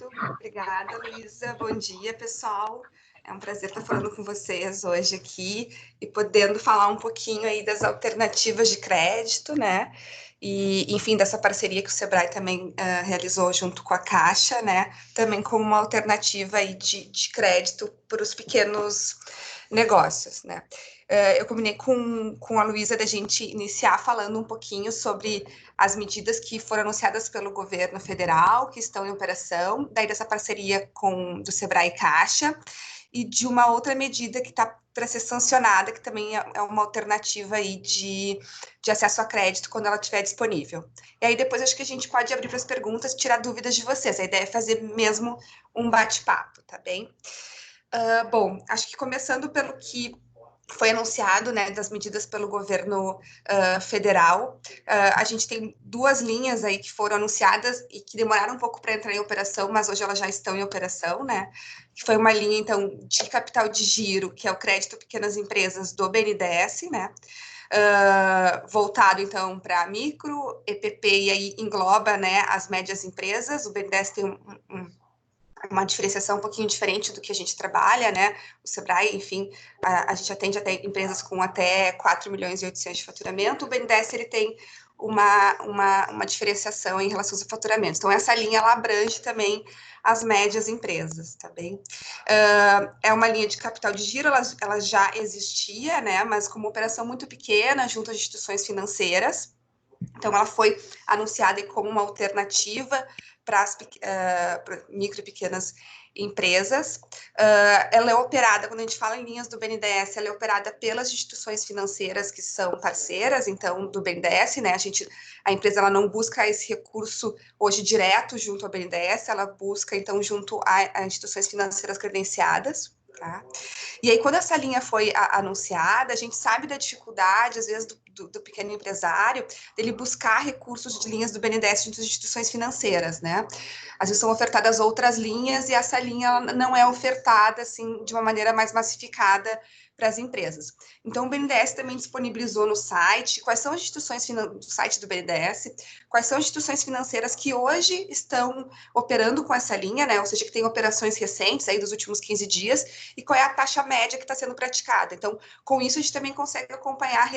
Obrigada, Luísa. Bom dia, pessoal. É um prazer estar falando com vocês hoje aqui e podendo falar um pouquinho aí das alternativas de crédito, né? E, enfim, dessa parceria que o Sebrae também realizou junto com a Caixa, né? Também como uma alternativa aí de crédito para os pequenos negócios, né? Eu combinei com a Luísa da gente iniciar falando um pouquinho sobre as medidas que foram anunciadas pelo governo federal, que estão em operação, daí dessa parceria do Sebrae e Caixa, e de uma outra medida que está para ser sancionada, que também é uma alternativa aí de acesso a crédito quando ela estiver disponível. E aí depois acho que a gente pode abrir para as perguntas, tirar dúvidas de vocês. A ideia é fazer mesmo um bate-papo, tá bem? Bom, acho que começando pelo que foi anunciado, né, das medidas pelo governo federal. A gente tem duas linhas aí que foram anunciadas e que demoraram um pouco para entrar em operação, mas hoje elas já estão em operação, né? Que foi uma linha, então, de capital de giro, que é o crédito a pequenas empresas do BNDES, né? Voltado, então, para micro, EPP, e aí engloba, né, as médias empresas. O BNDES tem uma diferenciação um pouquinho diferente do que a gente trabalha, né? O Sebrae, enfim, a gente atende até empresas com até 4 milhões e 800 de faturamento. O BNDES, ele tem uma diferenciação em relação aos faturamentos. Então, essa linha, ela abrange também as médias empresas, tá bem? É uma linha de capital de giro, ela já existia, né? Mas com uma operação muito pequena, junto às instituições financeiras. Então, ela foi anunciada como uma alternativa para as micro e pequenas empresas. Ela é operada, quando a gente fala em linhas do BNDES, ela é operada pelas instituições financeiras que são parceiras, então, do BNDES, né? A empresa ela não busca esse recurso hoje direto junto ao BNDES, ela busca, então, junto a instituições financeiras credenciadas, tá? E aí, quando essa linha foi anunciada, a gente sabe da dificuldade, às vezes, do pequeno empresário, dele buscar recursos de linhas do BNDES junto às instituições financeiras, né? Às vezes são ofertadas outras linhas e essa linha não é ofertada, assim, de uma maneira mais massificada para as empresas. Então, o BNDES também disponibilizou no site quais são as instituições do site do BNDES, quais são as instituições financeiras que hoje estão operando com essa linha, né? Ou seja, que tem operações recentes aí dos últimos 15 dias, e qual é a taxa média que está sendo praticada. Então, com isso, a gente também consegue acompanhar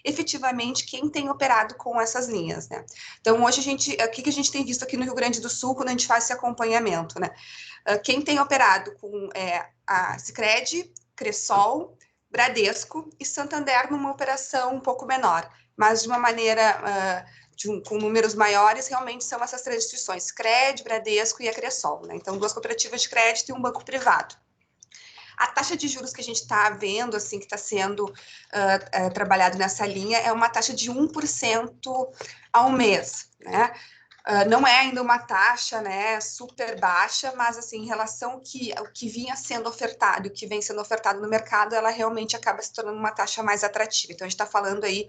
efetivamente quem tem operado com essas linhas, né? Então, hoje, o que a gente tem visto aqui no Rio Grande do Sul, quando a gente faz esse acompanhamento, né? Quem tem operado com a Sicredi, Cressol, Bradesco e Santander numa operação um pouco menor, mas de uma maneira com números maiores, realmente são essas três instituições, Sicredi, Bradesco e a Cressol, né? Então, duas cooperativas de crédito e um banco privado. A taxa de juros que a gente está vendo, assim, que está sendo trabalhado nessa linha, é uma taxa de 1% ao mês, né? Não é ainda uma taxa, né, super baixa, mas assim, em relação ao que vinha sendo ofertado, o que vem sendo ofertado no mercado, ela realmente acaba se tornando uma taxa mais atrativa. Então, a gente está falando aí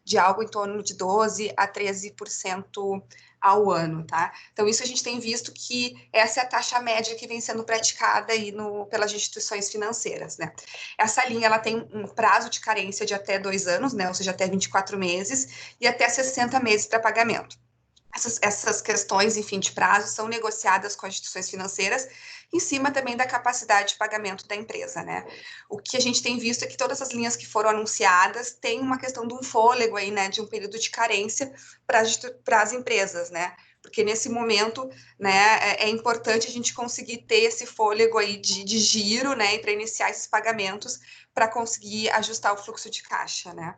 de algo em torno de 12% a 13% ao ano, tá? Então, isso a gente tem visto que essa é a taxa média que vem sendo praticada aí pelas instituições financeiras, né? Essa linha, ela tem um prazo de carência de até 2 anos, né? Ou seja, até 24 meses e até 60 meses para pagamento. Essas questões, enfim, de prazo são negociadas com as instituições financeiras em cima também da capacidade de pagamento da empresa, né? O que a gente tem visto é que todas as linhas que foram anunciadas têm uma questão de um fôlego aí, né, de um período de carência para as empresas, né? Porque nesse momento, né, é importante a gente conseguir ter esse fôlego aí de giro, né, e para iniciar esses pagamentos para conseguir ajustar o fluxo de caixa, né?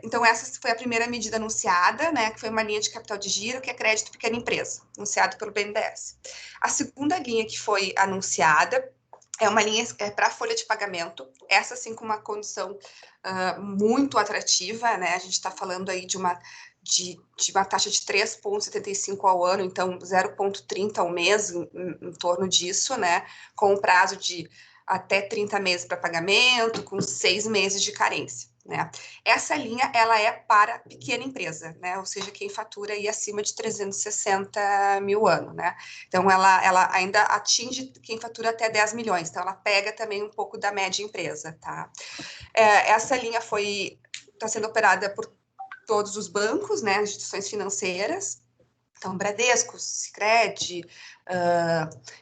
Então, essa foi a primeira medida anunciada, né, que foi uma linha de capital de giro, que é crédito pequena empresa, anunciado pelo BNDES. A segunda linha que foi anunciada é uma linha para folha de pagamento, essa sim com uma condição muito atrativa, né, a gente está falando aí de uma taxa de 3,75 ao ano, então 0,30 ao mês, em torno disso, né, com um prazo de até 30 meses para pagamento, com 6 meses de carência. Né? Essa linha, ela é para pequena empresa, né? Ou seja, quem fatura aí acima de 360 mil ano, né? Então, ela ainda atinge quem fatura até 10 milhões, então ela pega também um pouco da média empresa, tá? Essa linha está sendo operada por todos os bancos, né? Instituições financeiras, Então, Bradesco, Sicredi,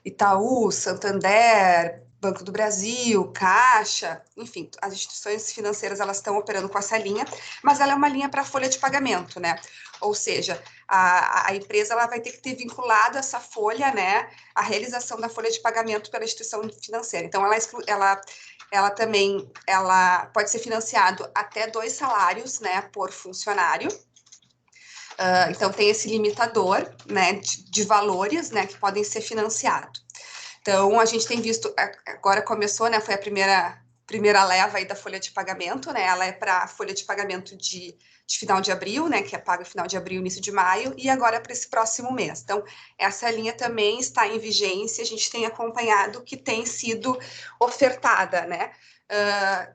Itaú, Santander, Banco do Brasil, Caixa, enfim, as instituições financeiras elas estão operando com essa linha, mas ela é uma linha para folha de pagamento, né? Ou seja, a empresa ela vai ter que ter vinculado essa folha, né, a realização da folha de pagamento pela instituição financeira. Então, ela também pode ser financiado até 2 salários, né, por funcionário. Então, tem esse limitador, né, de valores, né, que podem ser financiados. Então, a gente tem visto, agora começou, né, foi a primeira leva aí da folha de pagamento, né, ela é para a folha de pagamento de final de abril, né, que é paga final de abril, início de maio, e agora para esse próximo mês. Então, essa linha também está em vigência, a gente tem acompanhado que tem sido ofertada, né,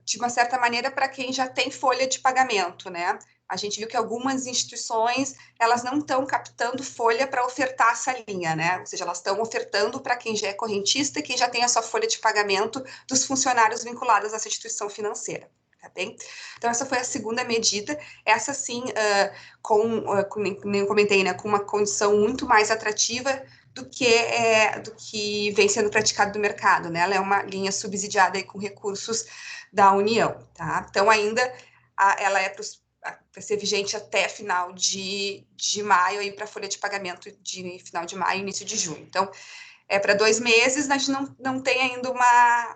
de uma certa maneira para quem já tem folha de pagamento, né. A gente viu que algumas instituições, elas não estão captando folha para ofertar essa linha, né? Ou seja, elas estão ofertando para quem já é correntista e quem já tem a sua folha de pagamento dos funcionários vinculados a essa instituição financeira, tá bem? Então, essa foi a segunda medida. Essa, sim, nem eu comentei, né? Com uma condição muito mais atrativa do que vem sendo praticado no mercado, né? Ela é uma linha subsidiada aí com recursos da União, tá? Então, ainda ela é para ser vigente até final de maio, aí para a folha de pagamento de final de maio, início de junho. Então, é para 2 meses, a gente não tem ainda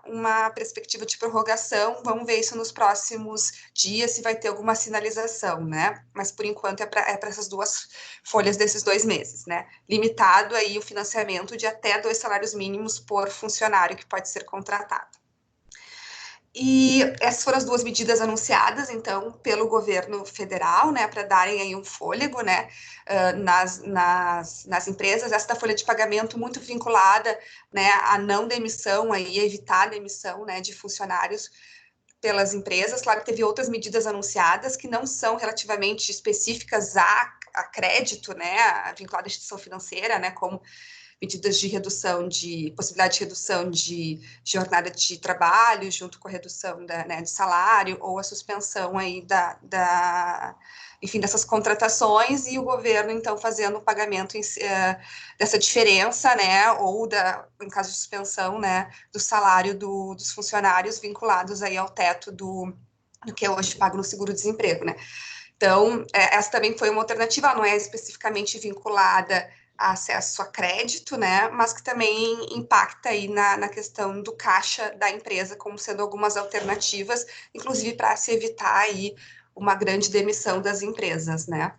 uma perspectiva de prorrogação, vamos ver isso nos próximos dias, se vai ter alguma sinalização, né? Mas, por enquanto, é para essas 2 folhas desses 2 meses, né? Limitado aí o financiamento de até 2 salários mínimos por funcionário que pode ser contratado. E essas foram as 2 medidas anunciadas, então, pelo governo federal, né, para darem aí um fôlego, né, nas empresas. Essa da folha de pagamento muito vinculada, né, à não demissão, aí, evitar a demissão, né, de funcionários pelas empresas. Claro que teve outras medidas anunciadas que não são relativamente específicas a crédito, né, vinculado à instituição financeira, né, como medidas de redução possibilidade de redução de jornada de trabalho, junto com a redução de salário, ou a suspensão aí enfim, dessas contratações, e o governo, então, fazendo o pagamento dessa diferença, né, ou em caso de suspensão, né, do salário dos funcionários vinculados aí ao teto do que é hoje pago no seguro-desemprego, né. Então, essa também foi uma alternativa, não é especificamente vinculada a acesso a crédito, né, mas que também impacta aí na questão do caixa da empresa, como sendo algumas alternativas, inclusive para se evitar aí uma grande demissão das empresas, né.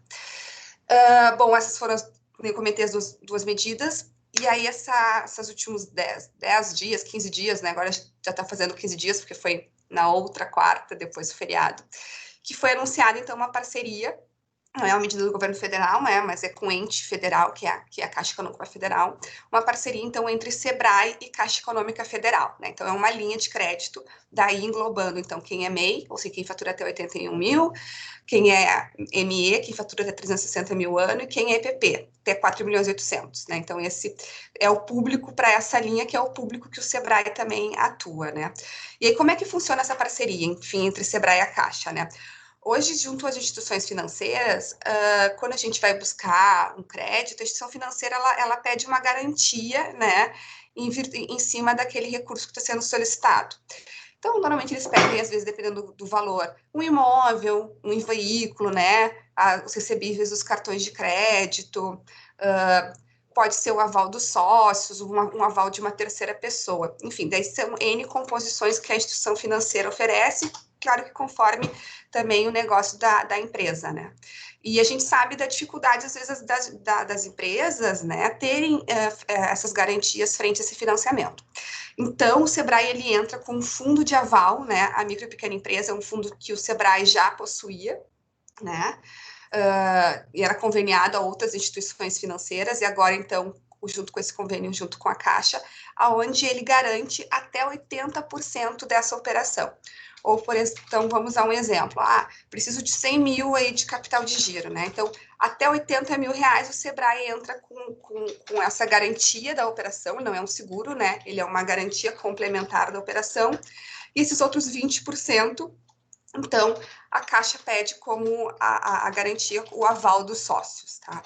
Bom, essas foram, como eu comentei, as 2 medidas, e aí esses últimos 10 dias, 15 dias, né, agora já está fazendo 15 dias, porque foi na outra quarta, depois do feriado, que foi anunciada, então, uma parceria. Não é uma medida do governo federal, né, mas é com o ente federal, que é a Caixa Econômica Federal, uma parceria, então, entre Sebrae e Caixa Econômica Federal, né, então é uma linha de crédito, daí englobando, então, quem é MEI, ou seja, quem fatura até 81 mil, quem é ME, quem fatura até 360 mil ano, e quem é EPP, até 4 milhões e 800, né, então esse é o público para essa linha, que é o público que o Sebrae também atua, né. E aí, como é que funciona essa parceria, enfim, entre Sebrae e a Caixa, né? Hoje, junto às instituições financeiras, quando a gente vai buscar um crédito, a instituição financeira ela pede uma garantia, né, em cima daquele recurso que está sendo solicitado. Então, normalmente eles pedem, às vezes, dependendo do valor, um imóvel, um veículo, né, os recebíveis dos cartões de crédito, pode ser o aval dos sócios, um aval de uma terceira pessoa. Enfim, daí são N composições que a instituição financeira oferece, claro que conforme também o negócio da empresa, né? E a gente sabe da dificuldade, às vezes, das empresas, né, terem essas garantias frente a esse financiamento. Então, o Sebrae, ele entra com um fundo de aval, né, a micro e pequena empresa é um fundo que o Sebrae já possuía, né, e era conveniado a outras instituições financeiras, e agora, então, junto com esse convênio, junto com a Caixa, aonde ele garante até 80% dessa operação. Ou, então, vamos dar um exemplo. Preciso de 100 mil aí de capital de giro, né? Então, até 80 mil reais, o Sebrae entra com essa garantia da operação, não é um seguro, né? Ele é uma garantia complementar da operação. E esses outros 20%, então, a Caixa pede como a garantia, o aval dos sócios, tá?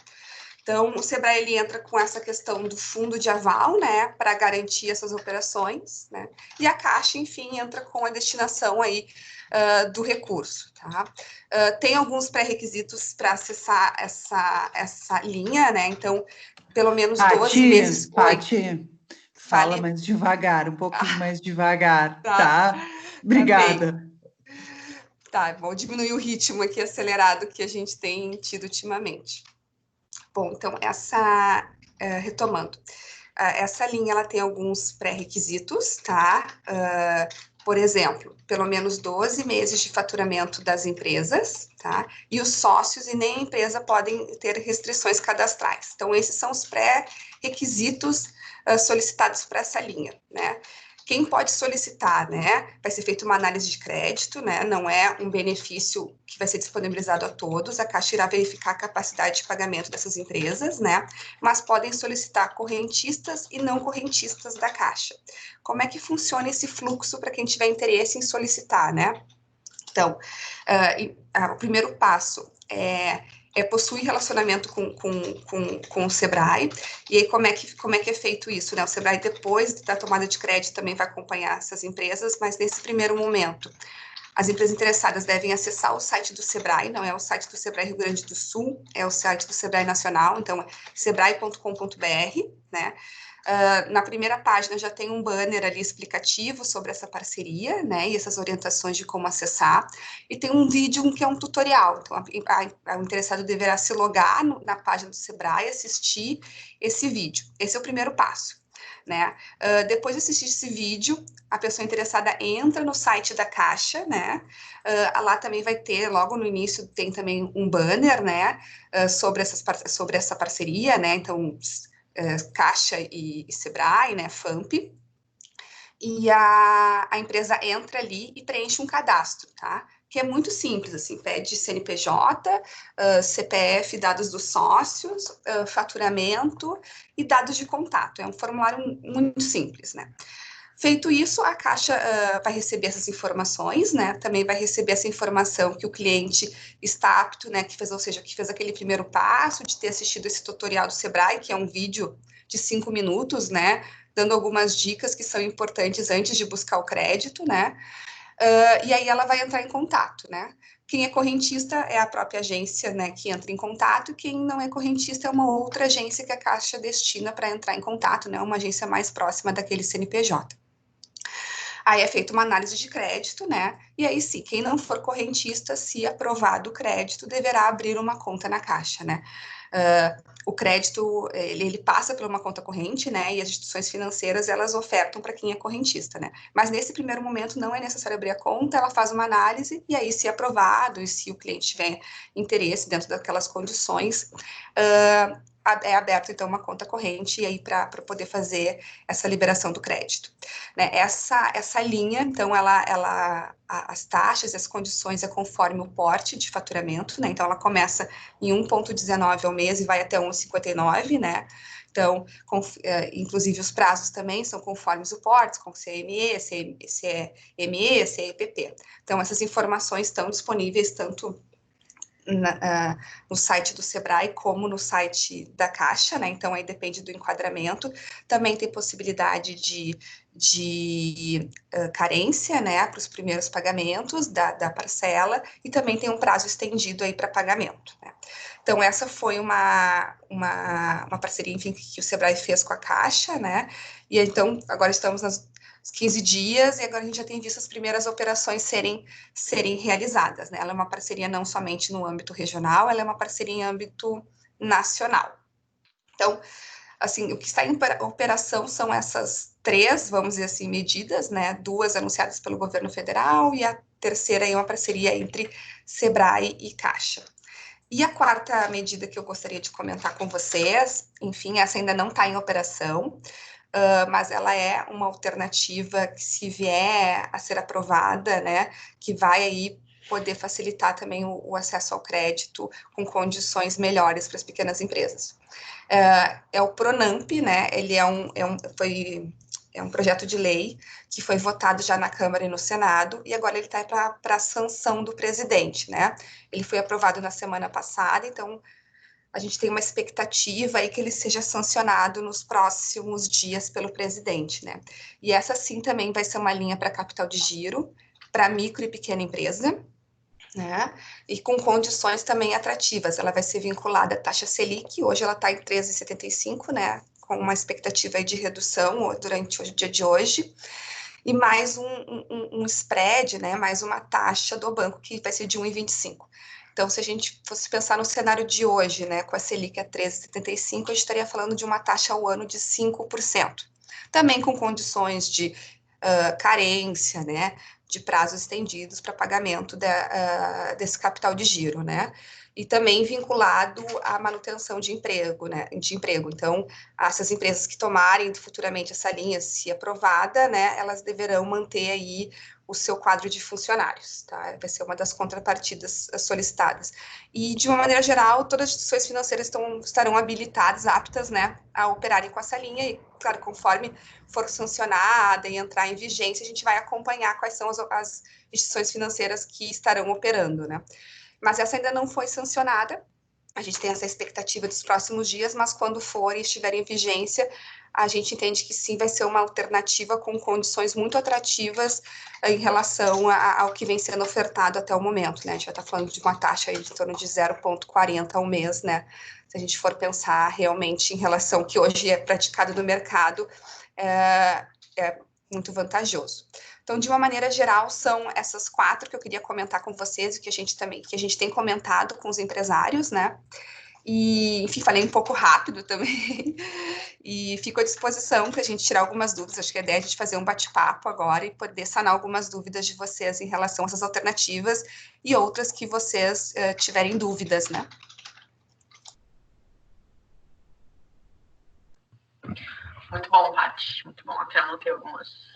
Então, o Sebrae ele entra com essa questão do fundo de aval, né, para garantir essas operações, né, e a Caixa, enfim, entra com a destinação aí do recurso, tá? Tem alguns pré-requisitos para acessar essa linha, né, então, pelo menos 12 meses... Paty, fala Fale. mais devagar, um pouquinho mais devagar, Tá, tá? tá bem. Obrigada. Tá, vou diminuir o ritmo aqui acelerado que a gente tem tido ultimamente. Bom, então, retomando, essa linha ela tem alguns pré-requisitos, tá? Por exemplo, pelo menos 12 meses de faturamento das empresas, tá? E os sócios e nem a empresa podem ter restrições cadastrais. Então, esses são os pré-requisitos solicitados para essa linha, né? Quem pode solicitar, né? Vai ser feita uma análise de crédito, né? Não é um benefício que vai ser disponibilizado a todos. A Caixa irá verificar a capacidade de pagamento dessas empresas, né? Mas podem solicitar correntistas e não correntistas da Caixa. Como é que funciona esse fluxo para quem tiver interesse em solicitar, né? Então, o primeiro passo é possuir relacionamento com o Sebrae. E aí, como é que é feito isso, né? O Sebrae, depois da tomada de crédito, também vai acompanhar essas empresas, mas nesse primeiro momento, as empresas interessadas devem acessar o site do Sebrae, não é o site do Sebrae Rio Grande do Sul, é o site do Sebrae Nacional, então é sebrae.com.br, né? Na primeira página já tem um banner ali explicativo sobre essa parceria, né, e essas orientações de como acessar, e tem um vídeo que é um tutorial, então o interessado deverá se logar na página do Sebrae, assistir esse vídeo, esse é o primeiro passo, né, depois de assistir esse vídeo, a pessoa interessada entra no site da Caixa, né, lá também vai ter, logo no início, tem também um banner, né, sobre essa parceria, né, então... Caixa e Sebrae, né, FAMP, e a empresa entra ali e preenche um cadastro, tá? Que é muito simples, assim, pede CNPJ, CPF, dados dos sócios, faturamento e dados de contato. É um formulário muito simples, né? Feito isso, a Caixa vai receber essas informações, né? Também vai receber essa informação que o cliente está apto, né? Ou seja, que fez aquele primeiro passo de ter assistido esse tutorial do Sebrae, que é um vídeo de 5 minutos, né? Dando algumas dicas que são importantes antes de buscar o crédito, né? E aí ela vai entrar em contato, né? Quem é correntista é a própria agência, né, que entra em contato, e quem não é correntista é uma outra agência que a Caixa destina para entrar em contato, né? Uma agência mais próxima daquele CNPJ. Aí é feita uma análise de crédito, né? E aí, sim, quem não for correntista, se aprovado o crédito, deverá abrir uma conta na Caixa, né? O crédito, ele passa por uma conta corrente, né? E as instituições financeiras, elas ofertam para quem é correntista, né? Mas nesse primeiro momento não é necessário abrir a conta, ela faz uma análise e aí, se aprovado e se o cliente tiver interesse dentro daquelas condições, é aberto, então, uma conta corrente e aí para poder fazer essa liberação do crédito. Né? Essa linha, então, as taxas, as condições é conforme o porte de faturamento, né? Então, ela começa em 1,19 ao mês e vai até 1,59, né? Então, inclusive os prazos também são conformes o porte, com CME, CME, CEPP. Então, essas informações estão disponíveis tanto no site do Sebrae como no site da Caixa, né? Então aí depende do enquadramento. Também tem possibilidade de carência, né, para os primeiros pagamentos da parcela, e também tem um prazo estendido aí para pagamento, né? Então essa foi uma parceria, enfim, que o Sebrae fez com a Caixa, né? E então agora estamos nas 15 dias, e agora a gente já tem visto as primeiras operações serem realizadas, né? Ela é uma parceria não somente no âmbito regional, ela é uma parceria em âmbito nacional. Então, assim, o que está em operação são essas três, vamos dizer assim, medidas, né? Duas anunciadas pelo governo federal e a terceira é uma parceria entre Sebrae e Caixa. E a quarta medida que eu gostaria de comentar com vocês, enfim, essa ainda não está em operação, mas ela é uma alternativa que, se vier a ser aprovada, né, que vai aí poder facilitar também o acesso ao crédito com condições melhores para as pequenas empresas. É o Pronamp, né, ele é um projeto de lei que foi votado já na Câmara e no Senado, e agora ele está para a sanção do presidente, né? Ele foi aprovado na semana passada, então a gente tem uma expectativa aí que ele seja sancionado nos próximos dias pelo presidente, né? E essa sim também vai ser uma linha para capital de giro, para micro e pequena empresa, né? E com condições também atrativas. Ela vai ser vinculada à taxa Selic, hoje ela está em 13,75, né? Com uma expectativa aí de redução durante o dia de hoje. E mais um spread, né? Mais uma taxa do banco que vai ser de 1,25. Então, se a gente fosse pensar no cenário de hoje, né, com a Selic a 13,75, a gente estaria falando de uma taxa ao ano de 5%. Também com condições de carência, né, de prazos estendidos para pagamento desse capital de giro, né? E também vinculado à manutenção de emprego, né? Então, essas empresas que tomarem futuramente essa linha, se aprovada, né, elas deverão manter aí o seu quadro de funcionários, tá? Vai ser uma das contrapartidas solicitadas. E, de uma maneira geral, todas as instituições financeiras estarão habilitadas, aptas, né, a operarem com essa linha e, claro, conforme for sancionada e entrar em vigência, a gente vai acompanhar quais são as instituições financeiras que estarão operando, né? Mas essa ainda não foi sancionada, a gente tem essa expectativa dos próximos dias, mas quando for e estiver em vigência, a gente entende que sim, vai ser uma alternativa com condições muito atrativas em relação ao que vem sendo ofertado até o momento, né? A gente vai estar falando de uma taxa aí de torno de 0,40 ao mês, né? Se a gente for pensar realmente em relação ao que hoje é praticado no mercado, é muito vantajoso. Então, de uma maneira geral, são essas 4 que eu queria comentar com vocês, que a gente tem comentado com os empresários, né? E, enfim, falei um pouco rápido também. E fico à disposição para a gente tirar algumas dúvidas. Acho que a ideia é a gente fazer um bate-papo agora e poder sanar algumas dúvidas de vocês em relação a essas alternativas e outras que vocês tiverem dúvidas, né? Muito bom, Paty. Muito bom. Até anotei algumas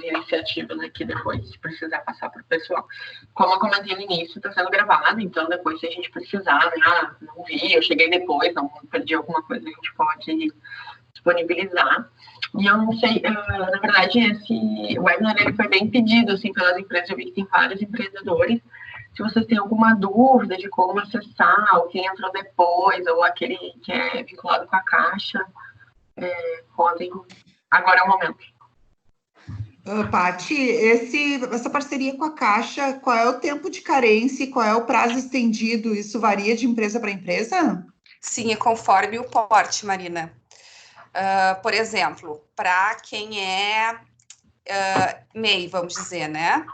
iniciativas aqui depois, se precisar passar para o pessoal. Como eu comentei no início, está sendo gravado, então depois, se a gente precisar, né, não vi, eu cheguei depois, não perdi alguma coisa, a gente pode disponibilizar. E eu não sei, na verdade, esse webinar ele foi bem pedido assim, pelas empresas, eu vi que tem vários empreendedores. Se vocês têm alguma dúvida de como acessar, ou quem entrou depois, ou aquele que é vinculado com a Caixa, podem. Agora é o momento. Paty, essa parceria com a Caixa, qual é o tempo de carência e qual é o prazo estendido? Isso varia de empresa para empresa? Sim, é conforme o porte, Marina. Por exemplo, para quem é MEI, vamos dizer, né?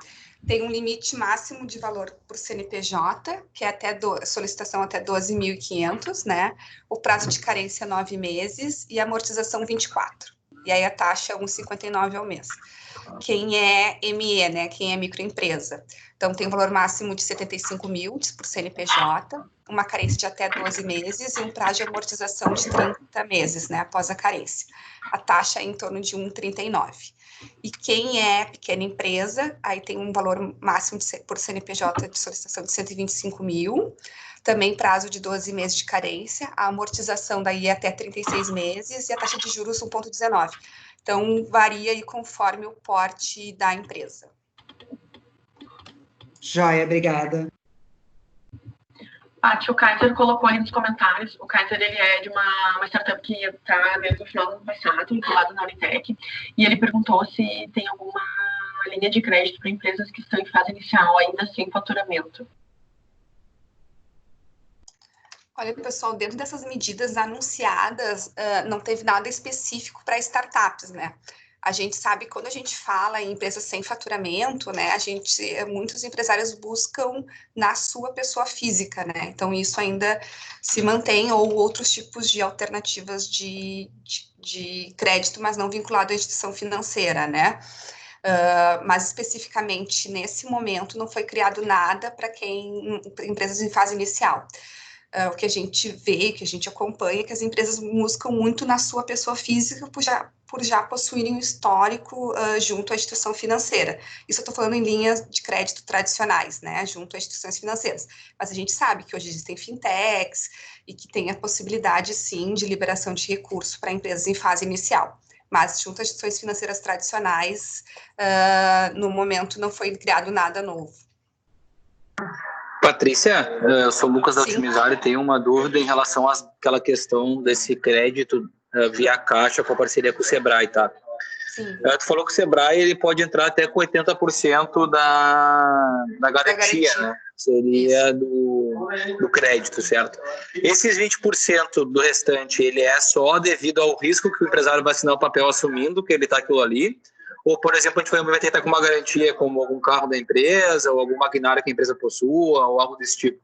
Tem um limite máximo de valor por CNPJ, que é solicitação até 12.500, né? O prazo de carência 9 meses e a amortização 24. E aí a taxa 1,59 ao mês. Quem é ME, né? Quem é microempresa. Então, tem um valor máximo de 75 mil por CNPJ, uma carência de até 12 meses e um prazo de amortização de 30 meses, né? Após a carência. A taxa é em torno de 1,39. E quem é pequena empresa, aí tem um valor máximo por CNPJ de solicitação de 125 mil, também prazo de 12 meses de carência, a amortização daí é até 36 meses e a taxa de juros 1,19. Então, varia aí conforme o porte da empresa. Joia, obrigada. Paty, o Kaiser colocou aí nos comentários, o Kaiser ele é de uma startup que está desde o final do ano passado, vinculado na Unitec, e ele perguntou se tem alguma linha de crédito para empresas que estão em fase inicial, ainda sem faturamento. Olha, pessoal, dentro dessas medidas anunciadas, não teve nada específico para startups, né? A gente sabe, quando a gente fala em empresas sem faturamento, né, muitos empresários buscam na sua pessoa física, né? Então, isso ainda se mantém, ou outros tipos de alternativas de crédito, mas não vinculado à instituição financeira, né? Mas especificamente nesse momento não foi criado nada para empresas em fase inicial. O que a gente vê, que a gente acompanha, é que as empresas buscam muito na sua pessoa física por já possuírem um histórico junto à instituição financeira. Isso eu estou falando em linhas de crédito tradicionais, né, junto às instituições financeiras. Mas a gente sabe que hoje existem fintechs e que tem a possibilidade, sim, de liberação de recursos para empresas em fase inicial. Mas junto às instituições financeiras tradicionais, no momento não foi criado nada novo. Patrícia, eu sou o Lucas da Sim. Otimizar e tenho uma dúvida em relação àquela questão desse crédito via Caixa com a parceria com o Sebrae, tá? Sim. Tu falou que o Sebrae ele pode entrar até com 80% da garantia, né? Seria do crédito, certo? Esses 20% do restante, ele é só devido ao risco que o empresário vai assinar o papel assumindo que ele está aquilo ali? Ou, por exemplo, a gente vai tentar com uma garantia como algum carro da empresa ou algum maquinário que a empresa possua ou algo desse tipo?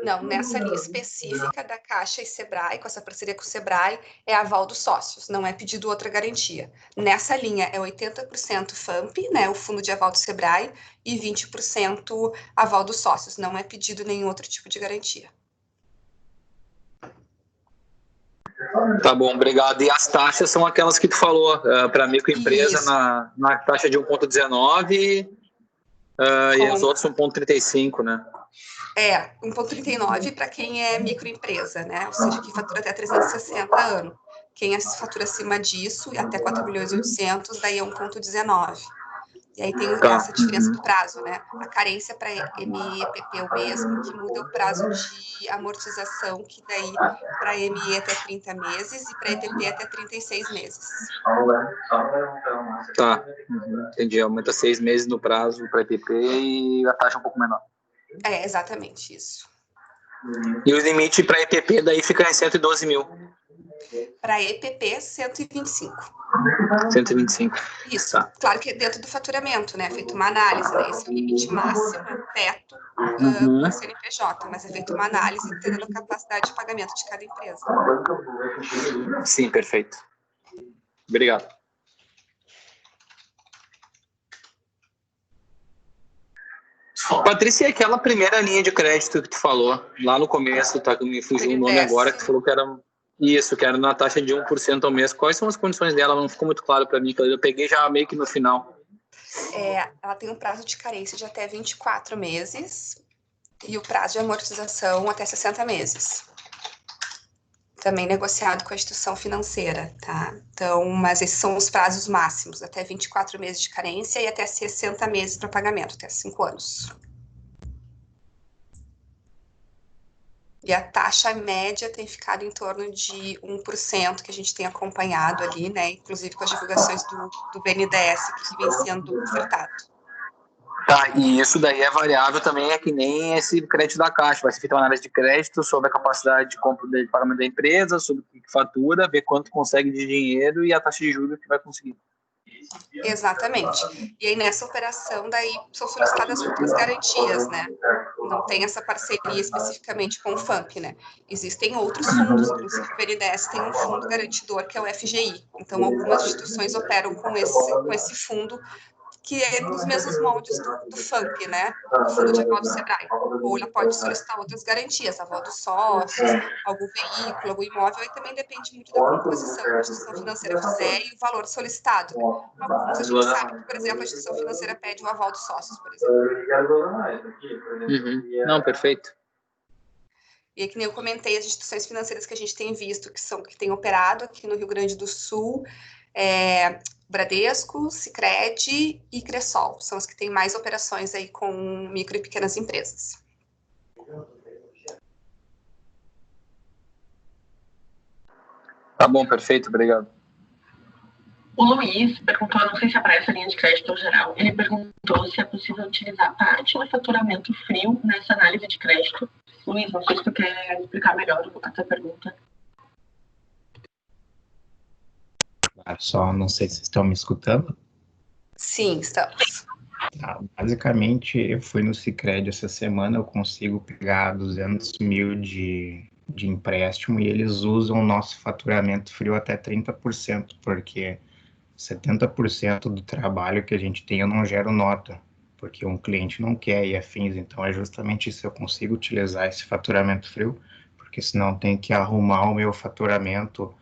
Não, nessa linha específica da Caixa e Sebrae, com essa parceria com o Sebrae, é aval dos sócios, não é pedido outra garantia. Nessa linha é 80% FAMP, né, o fundo de aval do Sebrae, e 20% aval dos sócios, não é pedido nenhum outro tipo de garantia. Tá bom, obrigado. E as taxas são aquelas que tu falou, para microempresa na taxa de 1,19 e as outras 1,35, né? 1,39 para quem é microempresa, né? Ou seja, que fatura até 360 ano. Quem fatura acima disso, até 4.800.000, daí é 1,19. E aí tem essa diferença do prazo, né? A carência para MEPP é o mesmo, que muda o prazo de amortização, que daí para ME até 30 meses e para EPP até 36 meses. Tá, entendi. Aumenta 6 meses no prazo para EPP e a taxa é um pouco menor. É, exatamente isso. E o limite para EPP daí fica em 112 mil. Para EPP, 125. 125. Isso. Tá. Claro que é dentro do faturamento, né? É feita uma análise, né? Esse é o limite máximo, o teto do CNPJ, mas é feita uma análise entendendo a capacidade de pagamento de cada empresa. Sim, perfeito. Obrigado. Patrícia, aquela primeira linha de crédito que tu falou lá no começo, tá? Que me fugiu o nome agora, que tu falou que era isso, que era na taxa de 1% ao mês. Quais são as condições dela? Não ficou muito claro para mim, eu peguei já meio que no final. Ela tem um prazo de carência de até 24 meses e o prazo de amortização até 60 meses. Também negociado com a instituição financeira, tá? Então, mas esses são os prazos máximos, até 24 meses de carência e até 60 meses para pagamento, até 5 anos. E a taxa média tem ficado em torno de 1%, que a gente tem acompanhado ali, né? Inclusive com as divulgações do BNDES, que vem sendo ofertado. Tá, e isso daí é variável também, é que nem esse crédito da Caixa. Vai ser feita uma análise de crédito sobre a capacidade de compra de pagamento da empresa, sobre o que fatura, ver quanto consegue de dinheiro e a taxa de juros que vai conseguir. Exatamente. E aí, nessa operação, daí são solicitadas outras garantias, né? Não tem essa parceria especificamente com o FAMP, né? Existem outros fundos, inclusive o BNDES tem um fundo garantidor, que é o FGI. Então, algumas instituições operam com esse fundo, que é nos mesmos moldes do FAMP, né? Do Fundo de Aval do Sebrae. Ou ela pode solicitar outras garantias, aval dos sócios, algum veículo, algum imóvel, e também depende muito da composição que a instituição financeira fizer e o valor solicitado. Alguns a gente sabe que, por exemplo, a instituição financeira pede o aval dos sócios, por exemplo. Não, perfeito. E aí, que nem eu comentei, as instituições financeiras que a gente tem visto, que têm operado aqui no Rio Grande do Sul, Bradesco, Sicredi e Cressol, são as que têm mais operações aí com micro e pequenas empresas. Tá bom, perfeito, obrigado. O Luiz perguntou, não sei se é para essa linha de crédito ou geral, ele perguntou se é possível utilizar parte do faturamento frio nessa análise de crédito. Luiz, não sei se tu quer explicar melhor a tua pergunta. Só não sei se vocês estão me escutando. Sim, estamos. Basicamente, eu fui no Sicredi essa semana, eu consigo pegar 200 mil de empréstimo e eles usam o nosso faturamento frio até 30%, porque 70% do trabalho que a gente tem eu não gero nota, porque um cliente não quer e afins, então é justamente isso, eu consigo utilizar esse faturamento frio, porque senão tem que arrumar o meu faturamento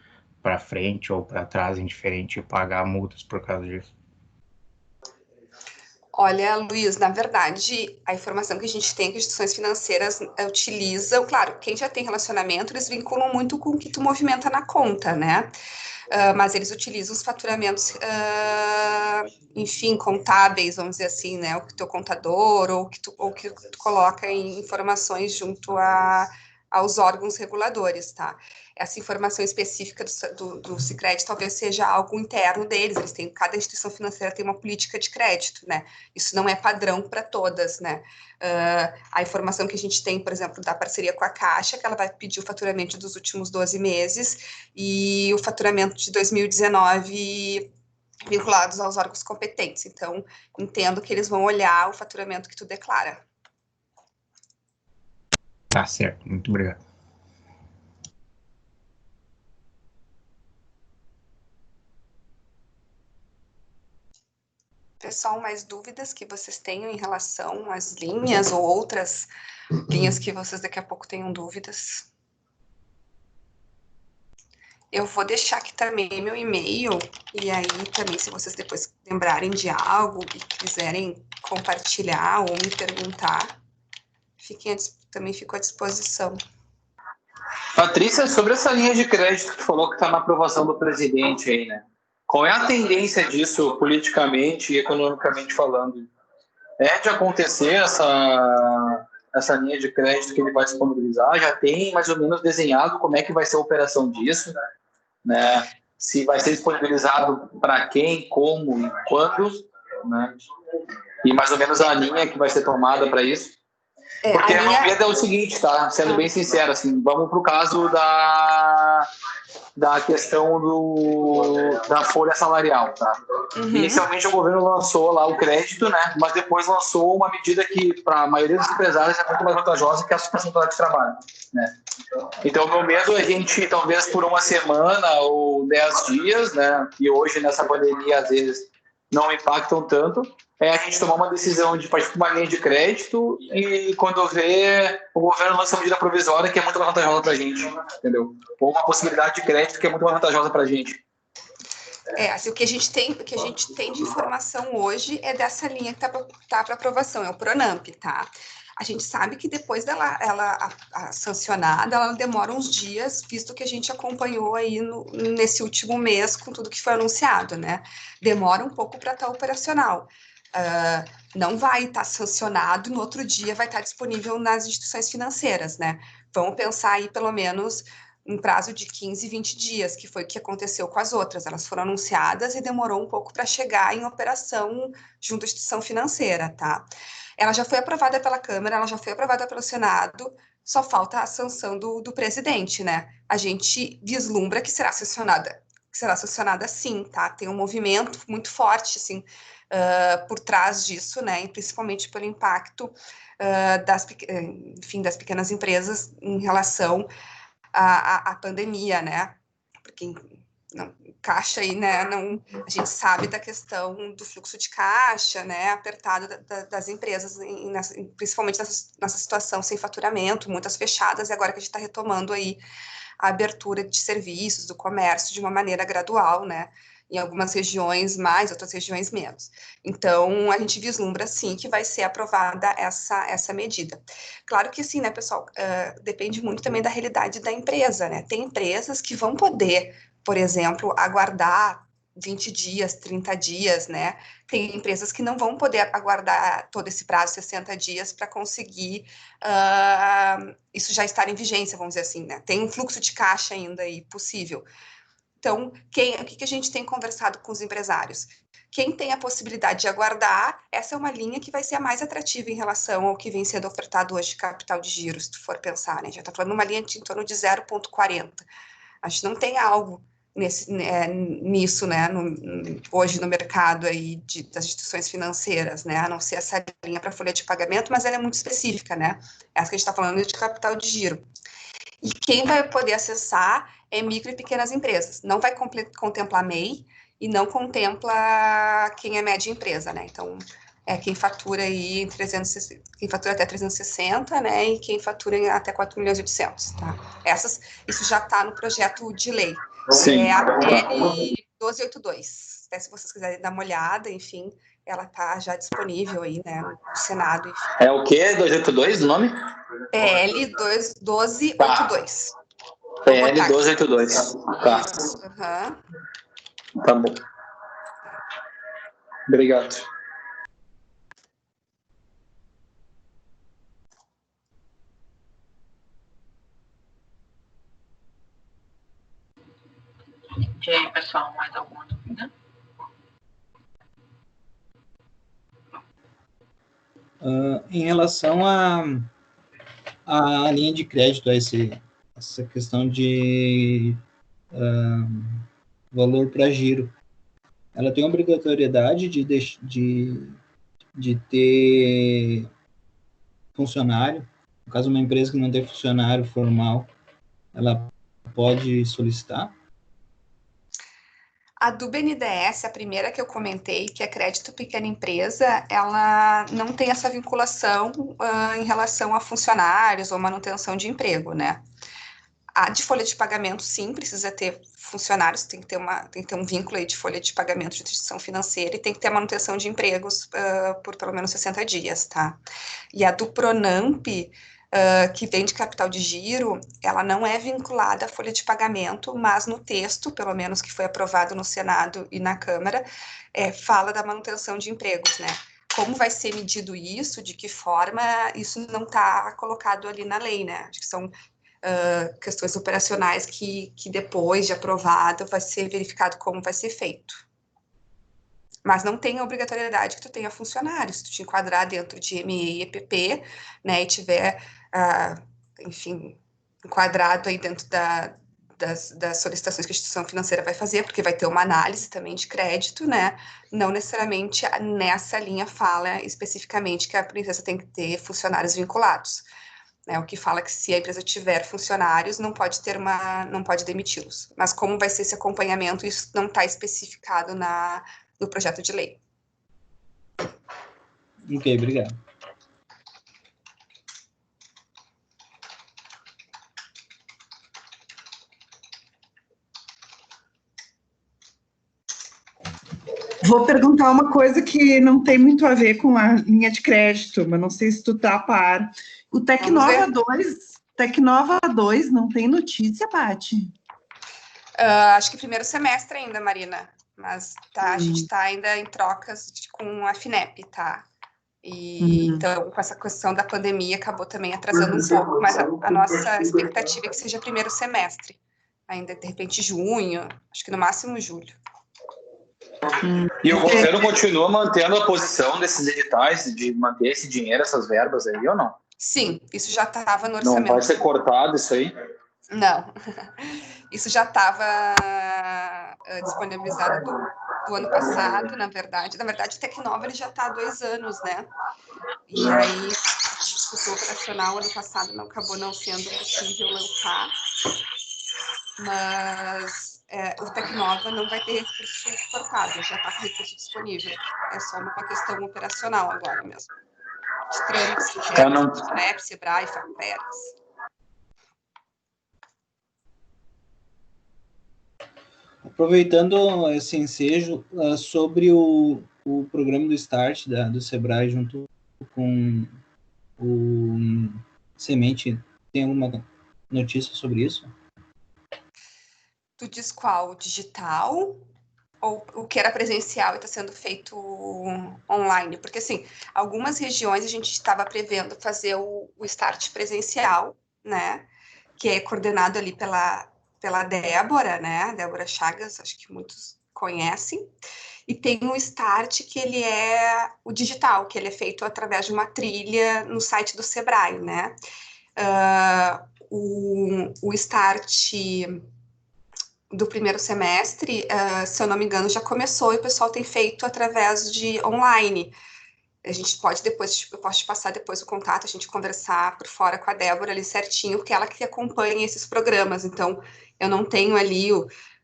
para frente ou para trás indiferente e pagar multas por causa disso. Olha, Luiz, na verdade, a informação que a gente tem que as instituições financeiras utilizam, claro, quem já tem relacionamento, eles vinculam muito com o que tu movimenta na conta, né? mas eles utilizam os faturamentos, enfim, contábeis, vamos dizer assim, né, o que teu contador, ou que tu coloca em informações junto aos órgãos reguladores, tá? Essa informação específica do Sicredi talvez seja algo interno deles, cada instituição financeira tem uma política de crédito, né? Isso não é padrão para todas, né? A informação que a gente tem, por exemplo, da parceria com a Caixa, que ela vai pedir o faturamento dos últimos 12 meses e o faturamento de 2019 vinculados aos órgãos competentes. Então, entendo que eles vão olhar o faturamento que tu declara. Tá certo, muito obrigado. Pessoal, mais dúvidas que vocês tenham em relação às linhas ou outras linhas que vocês daqui a pouco tenham dúvidas? Eu vou deixar aqui também meu e-mail, e aí também, se vocês depois lembrarem de algo e quiserem compartilhar ou me perguntar, também fico à disposição. Patrícia, sobre essa linha de crédito que tu falou que está na aprovação do presidente aí, né? Qual é a tendência disso politicamente e economicamente falando? É de acontecer essa linha de crédito que ele vai disponibilizar? Já tem mais ou menos desenhado como é que vai ser a operação disso, né? Se vai ser disponibilizado para quem, como e quando, né? E mais ou menos a linha que vai ser tomada para isso. Porque a minha medo é o seguinte, tá? Sendo bem sincero, assim, vamos para o caso da questão da folha salarial, tá? Uhum. Inicialmente o governo lançou lá o crédito, né? Mas depois lançou uma medida que para a maioria dos empresários é muito mais vantajosa, que é a suspensão de trabalho, né? Então o meu medo é a gente, talvez por uma semana ou 10 dias, né? E hoje nessa pandemia às vezes não impactam tanto, é a gente tomar uma decisão de partir para uma linha de crédito e quando vê, o governo lança uma medida provisória que é muito vantajosa para a gente, entendeu? Ou uma possibilidade de crédito que é muito vantajosa para a gente. Assim, o que a gente tem de informação hoje é dessa linha que tá para aprovação, é o Pronamp, tá? A gente sabe que depois dela sancionada, ela demora uns dias, visto que a gente acompanhou aí nesse último mês com tudo que foi anunciado, né? Demora um pouco para estar operacional. Não vai estar sancionado, no outro dia vai estar disponível nas instituições financeiras, né? Vamos pensar aí pelo menos um prazo de 15, 20 dias, que foi o que aconteceu com as outras. Elas foram anunciadas e demorou um pouco para chegar em operação junto à instituição financeira, tá? Ela já foi aprovada pela Câmara, ela já foi aprovada pelo Senado, só falta a sanção do presidente, né? A gente vislumbra que será sancionada sim, tá? Tem um movimento muito forte, assim, por trás disso, né? E principalmente pelo impacto das pequenas empresas em relação à pandemia, né? Porque caixa aí, né? A gente sabe da questão do fluxo de caixa, né? Apertado das empresas, principalmente nessa situação sem faturamento, muitas fechadas, e agora que a gente está retomando aí a abertura de serviços, do comércio, de uma maneira gradual, né? Em algumas regiões mais, outras regiões menos. Então, a gente vislumbra, sim, que vai ser aprovada essa medida. Claro que, sim, né, pessoal, depende muito também da realidade da empresa, né? Tem empresas que vão poder, por exemplo, aguardar 20 dias, 30 dias, né? Tem empresas que não vão poder aguardar todo esse prazo, 60 dias, para conseguir isso já estar em vigência, vamos dizer assim, né? Tem um fluxo de caixa ainda aí possível. Então, o que a gente tem conversado com os empresários? Quem tem a possibilidade de aguardar, essa é uma linha que vai ser a mais atrativa em relação ao que vem sendo ofertado hoje de capital de giro, se tu for pensar, né? Já está falando uma linha em torno de 0,40. A gente não tem algo nisso, né, hoje no mercado aí das instituições financeiras, né, a não ser essa linha para folha de pagamento, mas ela é muito específica, né? Essa que a gente está falando é de capital de giro. E quem vai poder acessar é micro e pequenas empresas. Não vai contemplar MEI e não contempla quem é média empresa, né? Então, quem fatura aí quem fatura até 360, né? E quem fatura até 4.800.000, tá? Isso já está no projeto de lei. Sim. É a PL 1282. Até se vocês quiserem dar uma olhada, enfim, ela está já disponível aí, né, no Senado. Enfim. É o quê? 282 o nome? PL 1282. PL 1282. Tá. Uhum. Tá bom. Obrigado. E aí, pessoal, mais alguma dúvida? Em relação à linha de crédito, essa questão de valor para giro, ela tem obrigatoriedade de ter funcionário? No caso, uma empresa que não tem funcionário formal, ela pode solicitar? A do BNDES, a primeira que eu comentei, que é crédito pequena empresa, ela não tem essa vinculação em relação a funcionários ou manutenção de emprego, né? A de folha de pagamento, sim, precisa ter funcionários, tem que ter um vínculo aí de folha de pagamento de instituição financeira e tem que ter a manutenção de empregos por pelo menos 60 dias, tá? E a do Pronamp, que vem de capital de giro, ela não é vinculada à folha de pagamento, mas no texto, pelo menos que foi aprovado no Senado e na Câmara, fala da manutenção de empregos, né? Como vai ser medido isso, de que forma, isso não está colocado ali na lei, né? Acho que são questões operacionais que depois de aprovado vai ser verificado como vai ser feito. Mas não tem a obrigatoriedade que tu tenha funcionários, se tu te enquadrar dentro de MEI e EPP, né, e tiver, enfim, enquadrado aí dentro das solicitações que a instituição financeira vai fazer, porque vai ter uma análise também de crédito, né, não necessariamente nessa linha fala especificamente que a empresa tem que ter funcionários vinculados. O que fala que se a empresa tiver funcionários, não pode demiti-los. Mas como vai ser esse acompanhamento, isso não está especificado no projeto de lei. Ok, obrigado. Vou perguntar uma coisa que não tem muito a ver com a linha de crédito, mas não sei se tu tá a par. O Tecnova 2 não tem notícia, Paty? Acho que primeiro semestre ainda, Marina. Mas a gente está ainda em trocas com a FINEP, tá? E então, com essa questão da pandemia, acabou também atrasando um pouco, mas a nossa expectativa é que seja primeiro semestre. Ainda, de repente, junho, acho que no máximo julho. E o governo continua mantendo a posição desses editais de manter esse dinheiro, essas verbas aí, ou não? Sim, isso já estava no orçamento. Não vai ser cortado isso aí? Não. Isso já estava disponibilizado do ano passado, na verdade. Na verdade, o Tecnova ele já está há 2 anos, né? E aí, a discussão operacional ano passado acabou não sendo possível lançar. Mas o Tecnova não vai ter recurso cortado, já está com recurso disponível. É só uma questão operacional agora mesmo. De trâmites internos, de FREP, SEBRAE, FAPERES. Aproveitando esse ensejo, sobre o programa do Start do SEBRAE junto com o Semente, tem alguma notícia sobre isso? Tu diz qual? Digital? Ou o que era presencial e está sendo feito online? Porque, assim, algumas regiões a gente estava prevendo fazer o Start presencial, né? Que é coordenado ali pela Débora, né? Débora Chagas, acho que muitos conhecem. E tem o Start, que ele é o digital, que ele é feito através de uma trilha no site do Sebrae, né? O Start do primeiro semestre, se eu não me engano, já começou e o pessoal tem feito através de online. A gente pode depois, eu posso te passar depois o contato, a gente conversar por fora com a Débora ali certinho, porque ela que acompanha esses programas. Então, eu não tenho ali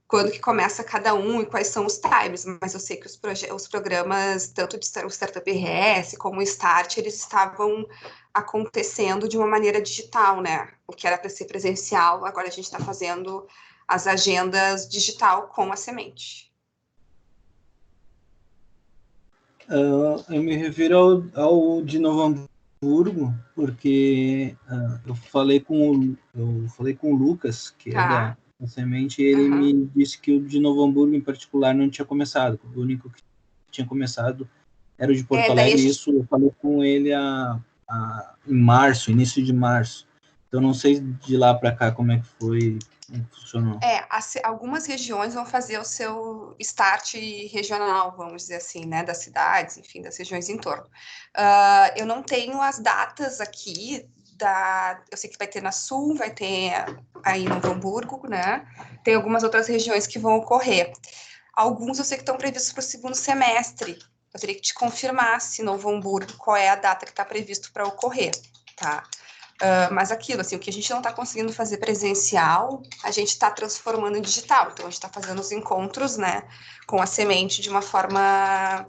quando que começa cada um e quais são os times, mas eu sei que os programas, tanto de o Startup RS como o Start, eles estavam acontecendo de uma maneira digital, né? O que era para ser presencial, agora a gente está fazendo as agendas digital com a Semente. Eu me refiro ao de Novo Hamburgo, porque eu falei com o Lucas, que é da Semente, e ele me disse que o de Novo Hamburgo, em particular, não tinha começado. O único que tinha começado era o de Porto Alegre, e isso eu falei com ele em março, início de março. Então, não sei de lá para cá como é que foi, como funcionou. Algumas regiões vão fazer o seu start regional, vamos dizer assim, né, das cidades, enfim, das regiões em torno. Eu não tenho as datas aqui, eu sei que vai ter na Sul, vai ter aí no Novo Hamburgo, né, tem algumas outras regiões que vão ocorrer. Alguns eu sei que estão previstos para o segundo semestre. Eu teria que te confirmar se Novo Hamburgo, qual é a data que está previsto para ocorrer, tá? Mas aquilo, assim, o que a gente não está conseguindo fazer presencial, a gente está transformando em digital. Então, a gente está fazendo os encontros, né, com a semente de uma forma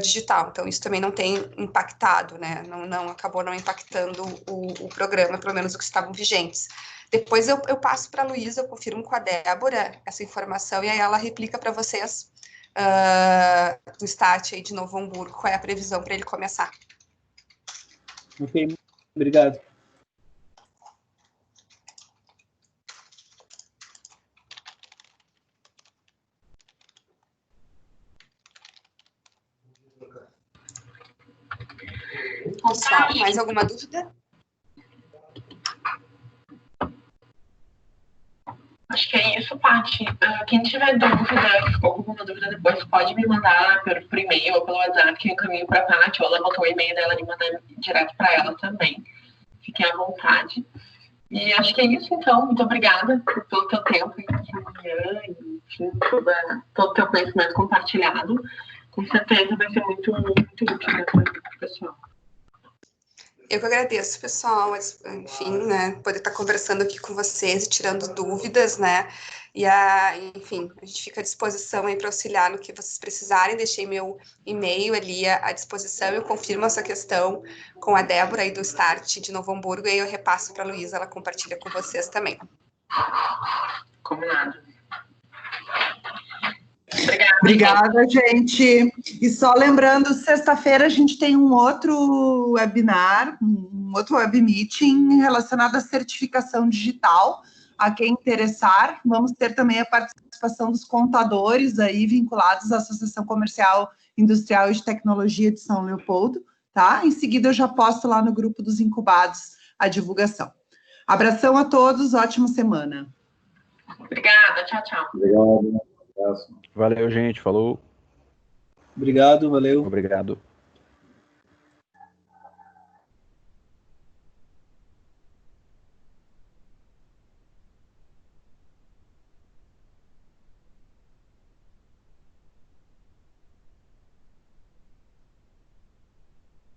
digital. Então, isso também não tem impactado, né, acabou não impactando o programa, pelo menos os que estavam vigentes. Depois eu passo para a Luísa, eu confirmo com a Débora essa informação e aí ela replica para vocês do start aí de Novo Hamburgo, qual é a previsão para ele começar. Ok, obrigado. Pessoal, mais alguma dúvida? Acho que é isso, Paty. Quem tiver dúvida, ficou com alguma dúvida depois, pode me mandar por e-mail ou pelo WhatsApp, que eu encaminho para a Paty, ou ela botou o e-mail dela e mandar direto para ela também. Fiquem à vontade. E acho que é isso, então. Muito obrigada pelo teu tempo e enfim, todo o teu conhecimento compartilhado. Com certeza vai ser muito, muito útil para o pessoal. Eu que agradeço, pessoal, enfim, né, poder estar conversando aqui com vocês e tirando dúvidas, né, enfim, a gente fica à disposição aí para auxiliar no que vocês precisarem, deixei meu e-mail ali à disposição, eu confirmo essa questão com a Débora aí do Start de Novo Hamburgo, e aí eu repasso para a Luísa, ela compartilha com vocês também. Combinado. Obrigada, gente. E só lembrando, sexta-feira a gente tem um outro webinar, um outro web meeting relacionado à certificação digital. A quem interessar, vamos ter também a participação dos contadores aí vinculados à Associação Comercial, Industrial e de Tecnologia de São Leopoldo, tá? Em seguida eu já posto lá no grupo dos incubados a divulgação. Abração a todos, ótima semana. Obrigada, tchau, tchau. Obrigado. Valeu, gente. Falou. Obrigado, valeu. Obrigado.